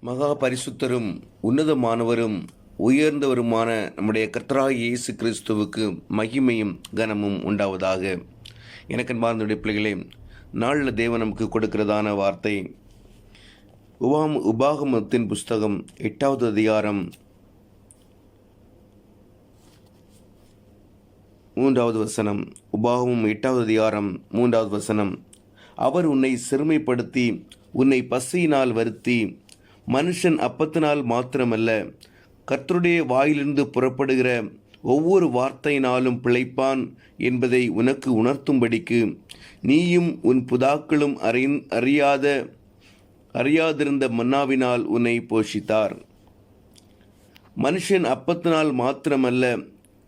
மகா பரிசுத்தரும் உன்னதமானவரும் உயர்ந்தவருமான நம்முடைய கர்த்தராகிய இயேசு கிறிஸ்துவுக்கு மகிமையும் கனமும் உண்டாவதாக. எனக்கன்பார்ந்தவருடைய பிள்ளைகளே, நாளில் தேவன் நமக்கு கொடுக்கிறதான வார்த்தை உபாகமத்தின் புஸ்தகம் 8வது அதிகாரம் 3வது வசனம். உபாகமம் 8வது அதிகாரம் 3வது வசனம். அவர் உன்னை சிறுமைப்படுத்தி உன்னை பசியினால் வருத்தி மனுஷன் அப்பத்தினால் மாத்திரமல்ல கர்த்தருடைய வாயிலிருந்து புறப்படுகிற ஒவ்வொரு வார்த்தையினாலும் பிழைப்பான் என்பதை உனக்கு உணர்த்தும்படிக்கு நீயும் உன் புதாக்களும் அறியாதிருந்த மன்னாவினால் உன்னை போஷித்தார். மனுஷன் அப்பத்தினால் மாத்திரமல்ல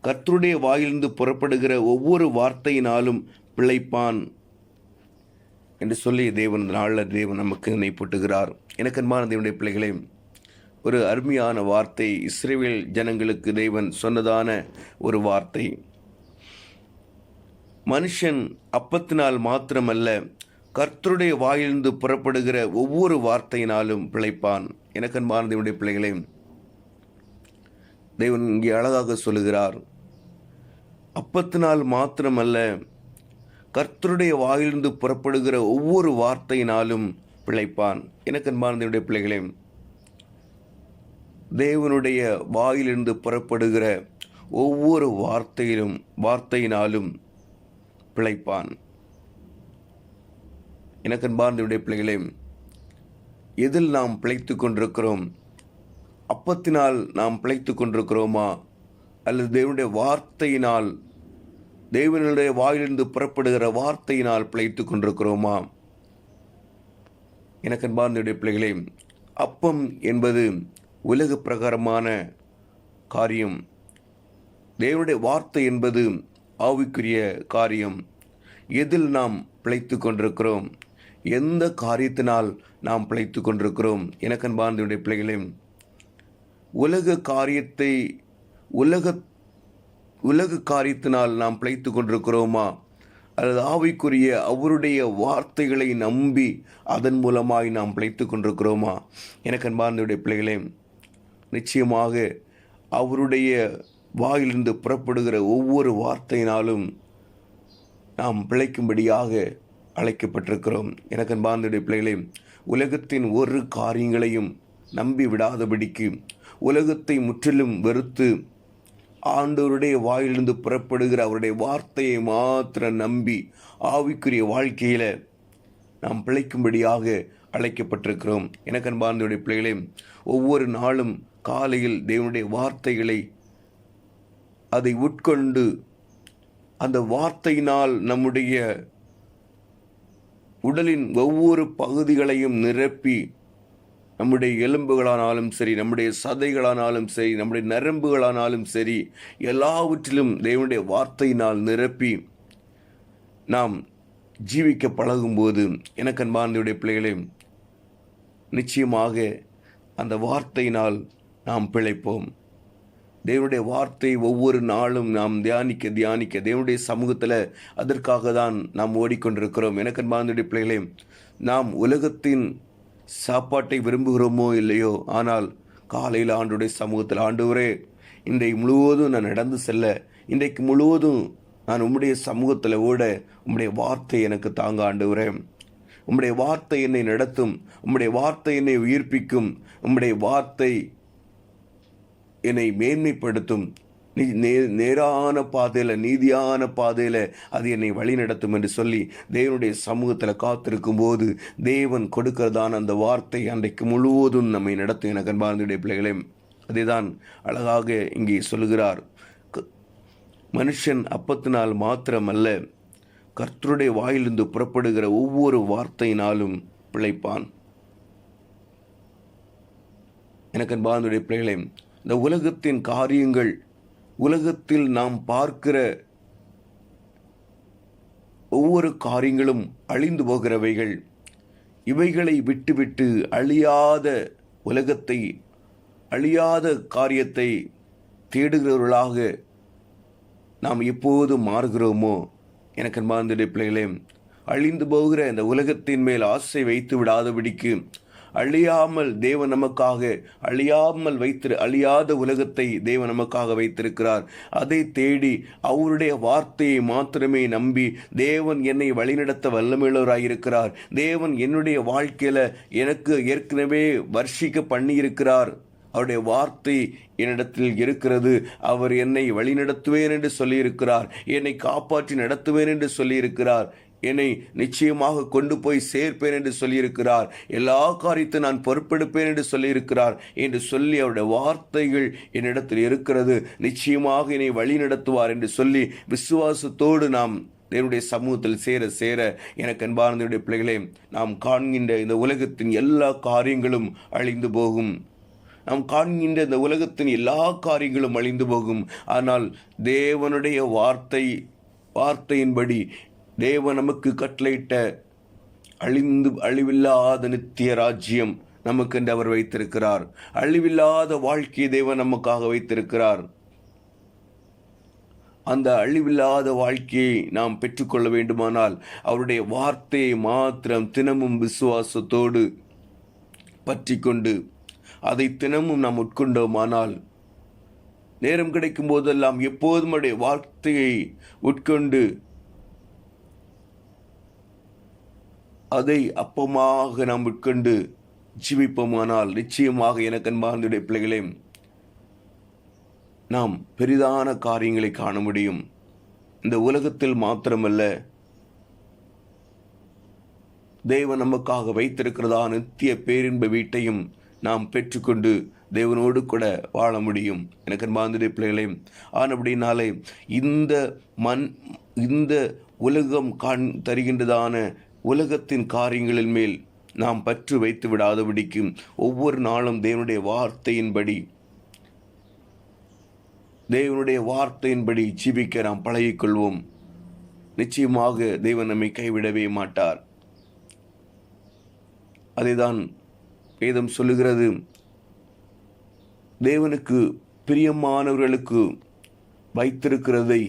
கர்த்தருடைய வாயிலிருந்து புறப்படுகிற ஒவ்வொரு வார்த்தையினாலும் பிழைப்பான் என்று சொல்லி தேவன் நமக்கு நினைப்பூட்டுகிறார். எனக்கு அன்பான தேவனுடைய பிள்ளைகளே, ஒரு அருமையான வார்த்தை. இஸ்ரவேல் ஜனங்களுக்கு தேவன் சொன்னதான ஒரு வார்த்தை. மனுஷன் அப்பத்தினால் மாத்திரமல்ல கர்த்தருடைய வாயிலிருந்து புறப்படுகிற ஒவ்வொரு வார்த்தையினாலும் பிழைப்பான். எனக்கு அன்பான தேவனுடைய பிள்ளைகளே, தேவன் இங்கே அழகாக சொல்லுகிறார், அப்பத்தினால் மாத்திரமல்ல கர்த்தருடைய வாயிலிருந்து புறப்படுகிற ஒவ்வொரு வார்த்தையினாலும் பிழைப்பான். எனக்கு அன்பார்ந்தவருடைய பிள்ளைகளே, தேவனுடைய வாயிலிருந்து புறப்படுகிற ஒவ்வொரு வார்த்தையினாலும் பிழைப்பான். எனக்கு அன்பார்ந்தவருடைய பிள்ளைகளே, எதில் நாம் பிழைத்து கொண்டிருக்கிறோம்? அப்பத்தினால் நாம் பிழைத்து கொண்டிருக்கிறோமா, அல்லது தேவனுடைய வார்த்தையினால், தேவனுடைய வாயிலிருந்து புறப்படுகிற வார்த்தையினால் பிழைத்து கொண்டிருக்கிறோமா? எனக்கு அன்பார்ந்தவருடைய பிள்ளைகளே, அப்பம் என்பது உலக பிரகாரமான காரியம். தேவனுடைய வார்த்தை என்பது ஆவிக்குரிய காரியம். எதில் நாம் பிழைத்து கொண்டிருக்கிறோம்? எந்த காரியத்தினால் நாம் பிழைத்து கொண்டிருக்கிறோம்? எனக்கு அன்பார்ந்தவருடைய பிள்ளைகளே, உலக காரியத்தினால் நாம் பிழைத்து கொண்டிருக்கிறோமா, அல்லது ஆவிக்குரிய அவருடைய வார்த்தைகளை நம்பி அதன் மூலமாய் நாம் பிழைத்து கொண்டிருக்கிறோமா? எனக்கு அன்பார்ந்தவருடைய பிள்ளைகளே, நிச்சயமாக அவருடைய வாயிலிருந்து புறப்படுகிற ஒவ்வொரு வார்த்தையினாலும் நாம் பிழைக்கும்படியாக அழைக்கப்பட்டிருக்கிறோம். எனக்கு அன்பார்ந்தவருடைய பிள்ளைகளே, உலகத்தின் ஒரு காரியங்களையும் நம்பி விடாதபடிக்கு, உலகத்தை முற்றிலும் வெறுத்து ஆண்டவருடைய வாயிலிருந்து புறப்படுகிற அவருடைய வார்த்தையை மாத்திரம் நம்பி ஆவிக்குரிய வாழ்க்கையில் நாம் பிழைக்கும்படியாக அழைக்கப்பட்டிருக்கிறோம். எனக்கு அன்பார்ந்தவருடைய பிள்ளைகளே, ஒவ்வொரு நாளும் காலையில் தேவனுடைய வார்த்தைகளை அதை உட்கொண்டு அந்த வார்த்தையினால் நம்முடைய உடலின் ஒவ்வொரு பகுதிகளையும் நிரப்பி, நம்முடைய எலும்புகளானாலும் சரி, நம்முடைய சதைகளானாலும் சரி, நம்முடைய நரம்புகளானாலும் சரி, எல்லாவற்றிலும் தேவனுடைய வார்த்தையினால் நிரப்பி நாம் ஜீவிக்க பழகும்போது, எனக்கு அன்பார்ந்தவருடைய பிள்ளைகளே, நிச்சயமாக அந்த வார்த்தையினால் நாம் பிழைப்போம். தேவனுடைய வார்த்தை ஒவ்வொரு நாளும் நாம் தியானிக்க தேவனுடைய சமூகத்தில் அதற்காக தான் நாம் ஓடிக்கொண்டிருக்கிறோம். எனக்கு அன்பார்ந்தவருடைய பிள்ளைகளே, நாம் உலகத்தின் சாப்பாட்டை விரும்புகிறோமோ இல்லையோ, ஆனால் காலையில் ஆண்டவருடைய சமூகத்தில், ஆண்டவரே, இன்றைக்கு முழுவதும் நான் நடந்து செல்ல, இன்றைக்கு முழுவதும் நான் உம்முடைய சமூகத்தில் ஓட உம்முடைய வார்த்தை எனக்கு தாங்க ஆண்டவரே. உம்முடைய வார்த்தை என்னை நடத்தும், உம்முடைய வார்த்தை என்னை உயிர்ப்பிக்கும், உம்முடைய வார்த்தை என்னை மேன்மைப்படுத்தும், நேரான பாதையில், நீதியான பாதையில் அது என்னை வழி நடத்தும் என்று சொல்லி தேவனுடைய சமூகத்தில் காத்திருக்கும் போது தேவன் கொடுக்கிறதான அந்த வார்த்தை அன்றைக்கு முழுவதும் நம்மை நடத்தும். எனக்கு அன்பார்ந்தவருடைய பிள்ளைகளே, அதே தான் அழகாக இங்கே சொல்கிறார். மனுஷன் அப்பத்தினால் மாத்திரமல்ல கர்த்தருடைய வாயிலிருந்து புறப்படுகிற ஒவ்வொரு வார்த்தையினாலும் பிழைப்பான். எனக்கு அன்பார்ந்தவருடைய பிள்ளைகளே, இந்த உலகத்தின் காரியங்கள், உலகத்தில் நாம் பார்க்கிற ஒவ்வொரு காரியங்களும் அழிந்து போகிறவைகள். இவைகளை விட்டுவிட்டு அழியாத உலகத்தை, அழியாத காரியத்தை தேடுகிறவர்களாக நாம் எப்போது மாறுகிறோமோ, எனக்கு அன்பார்ந்த பிள்ளைகளே, அழிந்து போகிற இந்த உலகத்தின் மேல் ஆசை வைத்து விடாதபடிக்கு, அழியாமல் தேவன் நமக்காக அழியாத உலகத்தை தேவன் நமக்காக வைத்திருக்கிறார். அதை தேடி அவருடைய வார்த்தையை மாத்திரமே நம்பி தேவன் என்னை வழிநடத்த வல்லமையுள்ளவராயிருக்கிறார். தேவன் என்னுடைய வாழ்க்கையில எனக்கு ஏற்கனவே வர்ஷிக்க பண்ணியிருக்கிறார். அவருடைய வார்த்தை என்னிடத்தில் இருக்கிறது. அவர் என்னை வழிநடத்துவேன் என்று சொல்லியிருக்கிறார். என்னை காப்பாற்றி நடத்துவேன் என்று சொல்லியிருக்கிறார். என்னை நிச்சயமாக கொண்டு போய் சேர்ப்பேன் என்று சொல்லியிருக்கிறார். எல்லா காரியத்தை நான் பொறுப்பெடுப்பேன் என்று சொல்லியிருக்கிறார் என்று சொல்லி அவருடைய வார்த்தைகள் என்னிடத்தில் இருக்கிறது. நிச்சயமாக என்னை வழி நடத்துவார் என்று சொல்லி விசுவாசத்தோடு நாம் தேவனுடைய சமூகத்தில் சேர சேர எனக்கு அன்பார்ந்தவருடைய பிள்ளைகளே, நாம் காண்கின்ற இந்த உலகத்தின் எல்லா காரியங்களும் அழிந்து போகும். நாம் காண்கின்ற இந்த உலகத்தின் எல்லா காரியங்களும் அழிந்து போகும். ஆனால் தேவனுடைய வார்த்தையின்படி தேவன் நமக்கு கட்டளையிட்ட அழிவில்லாத நித்திய ராஜ்யம் நமக்கென்று அவர் வைத்திருக்கிறார். அழிவில்லாத வாழ்க்கையை தேவன் நமக்காக வைத்திருக்கிறார். அந்த அழிவில்லாத வாழ்க்கையை நாம் பெற்றுக்கொள்ள வேண்டுமானால் அவருடைய வார்த்தையை மாத்திரம் தினமும் விசுவாசத்தோடு பற்றி கொண்டு அதை தினமும் நாம் உட்கொண்டோமானால், நேரம் கிடைக்கும் போதெல்லாம் எப்போதும் அவருடைய வார்த்தையை உட்கொண்டு அதை அப்பமாக நாம் உட்கொண்டு ஜீவிப்போமானால், நிச்சயமாக எனக்கு அன்பார்ந்த பிள்ளைகளே, நாம் பெரிதான காரியங்களை காண முடியும். இந்த உலகத்தில் மாத்திரமல்ல, தேவன் நமக்காக வைத்திருக்கிறதா நித்திய பேரின்ப வீட்டையும் நாம் பெற்றுக்கொண்டு தேவனோடு கூட வாழ முடியும். எனக்கு அன்பார்ந்த பிள்ளைகளே, ஆனபடினாலே இந்த உலகம் தருகின்றதான உலகத்தின் காரியங்களின் மேல் நாம் பற்று வைத்து விடாதபடிக்கும் ஒவ்வொரு நாளும் தேவனுடைய வார்த்தையின்படி ஜீவிக்க நாம் பழகிக்கொள்வோம். நிச்சயமாக தேவன் நம்மை கைவிடவே மாட்டார். அதைதான் வேதம் சொல்லுகிறது. தேவனுக்கு பிரியமானவர்களுக்கு வைத்திருக்கிறதை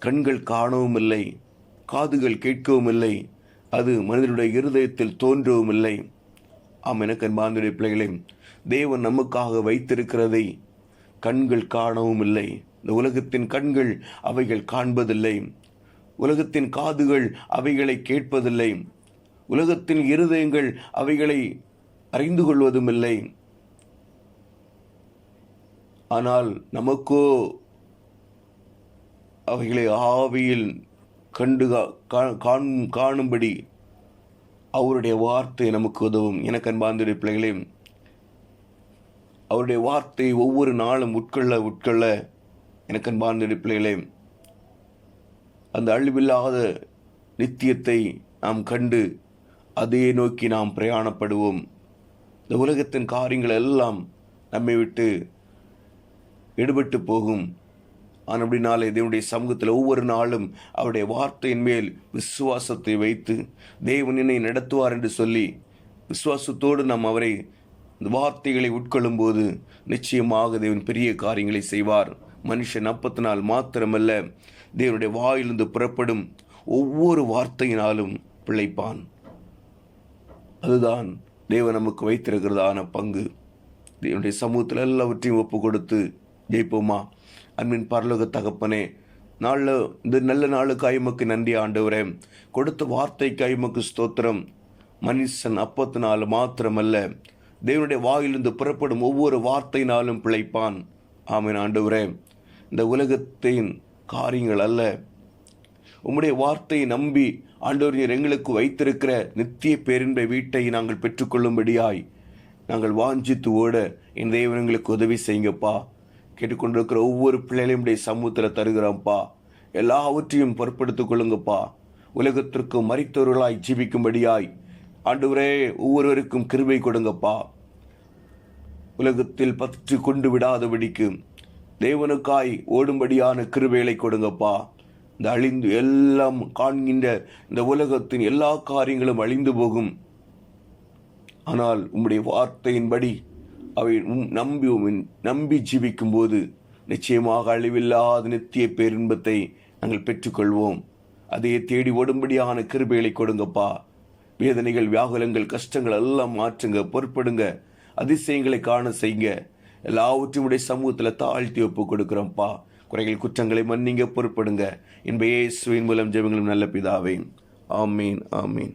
கண்கள் காணவும் இல்லை, காதுகள் கேட்கவும் இல்லை, அது மனிதனுடைய இருதயத்தில் தோன்றவும் இல்லை. ஆம், எனக்கு அன்பார்ந்த பிள்ளைகளே, தேவன் நமக்காக வைத்திருக்கிறதை கண்கள் காணவும் இல்லை. இந்த உலகத்தின் கண்கள் அவைகள் காண்பதில்லை, உலகத்தின் காதுகள் அவைகளை கேட்பதில்லை, உலகத்தின் இருதயங்கள் அவைகளை அறிந்து கொள்வதும் இல்லை. ஆனால் நமக்கோ அவைகளை ஆவியில் கண்டு காணும்படி அவருடைய வார்த்தை நமக்கு உதவும். எனக்கு அன்பார்ந்த பிள்ளைகளே, அவருடைய வார்த்தை ஒவ்வொரு நாளும் உட்கொள்ள எனக்கு அன்பார்ந்த பிள்ளைகளே, அந்த அழிவில்லாத நித்தியத்தை நாம் கண்டு அதை நோக்கி நாம் பிரயாணப்படுவோம். இந்த உலகத்தின் காரியங்கள் எல்லாம் நம்மை விட்டு எடுபட்டு போகும். அப்படினாலே தேவனுடைய சமூகத்தில் ஒவ்வொரு நாளும் அவருடைய வார்த்தையின் மேல் விசுவாசத்தை வைத்து தேவன் என்னை நடத்துவார் என்று சொல்லி விசுவாசத்தோடு நாம் அவரை இந்த வார்த்தைகளை உட்கொள்ளும் போது நிச்சயமாக தேவன் பெரிய காரியங்களை செய்வார். மனுஷன் அப்பத்தினால் மாத்திரமல்ல, தேவனுடைய வாயிலிருந்து புறப்படும் ஒவ்வொரு வார்த்தையினாலும் பிழைப்பான். அதுதான் தேவன் நமக்கு வைத்திருக்கிறதான பங்கு. தேவனுடைய சமூகத்தில் எல்லாவற்றையும் ஒப்பு கொடுத்து ஜெயிப்போமா? அன்பின் பரலோக தகப்பனே, இந்த நல்ல நாளுக்காய் உமக்கு நன்றி ஆண்டவரே. கொடுத்த வார்த்தைக்காய் உமக்கு ஸ்தோத்திரம். மனுஷன் அப்பத்தினால் மாத்திரமல்ல, தேவனுடைய வாயிலிருந்து புறப்படும் ஒவ்வொரு வார்த்தையினாலும் பிழைப்பான். ஆமென் ஆண்டவரே. இந்த உலகத்தின் காரியங்கள் அல்ல, உம்முடைய வார்த்தையை நம்பி ஆண்டவர் நீர் எங்களுக்கு வைத்திருக்கிற நித்திய பேரின்ப வீட்டை நாங்கள் பெற்றுக்கொள்ளும்படியாய் நாங்கள் வாஞ்சித்து ஓட என் தேவன் எங்களுக்கு உதவி செய்யுங்கப்பா. கேட்டுக்கொண்டிருக்கிற ஒவ்வொரு பிள்ளைகளையும் சமூகத்தில் தருகிறோம்ப்பா. எல்லாவற்றையும் பொறுப்படுத்திக் கொள்ளுங்கப்பா. உலகத்திற்கு மரித்தவர்களாய் ஜீவிக்கும்படியாய் ஆண்டவரே ஒவ்வொருவருக்கும் கிருபை கொடுங்கப்பா. உலகத்தில் பற்றி கொண்டு விடாதபடிக்கு தேவனுக்காய் ஓடும்படியான கிருபைகளை கொடுங்கப்பா. இந்த அழிந்து எல்லாம் காண்கின்ற இந்த உலகத்தின் எல்லா காரியங்களும் அழிந்து போகும். ஆனால் உம்முடைய வார்த்தையின்படி அவை நம்பி ஜீவிக்கும் போது நிச்சயமாக அழிவில்லாத நித்திய பேரின்பத்தை நாங்கள் பெற்றுக்கொள்வோம். அதையே தேடி ஓடும்படியான கிருபைகளை கொடுங்கப்பா. வேதனைகள், வியாகுலங்கள், கஷ்டங்கள் எல்லாம் மாற்றுங்க, பொறுப்படுங்க, அதிசயங்களை காண செய்யுங்க. எல்லாவற்றையும் உடைய சமூகத்தில் தாழ்த்தி ஒப்பு கொடுக்குறோம்ப்பா. குறைகள் குற்றங்களை மன்னிங்க, பொறுப்படுங்க. இயேசுவின் மூலம் ஜெபங்களும் நல்ல பிதாவே. ஆமீன், ஆமீன்.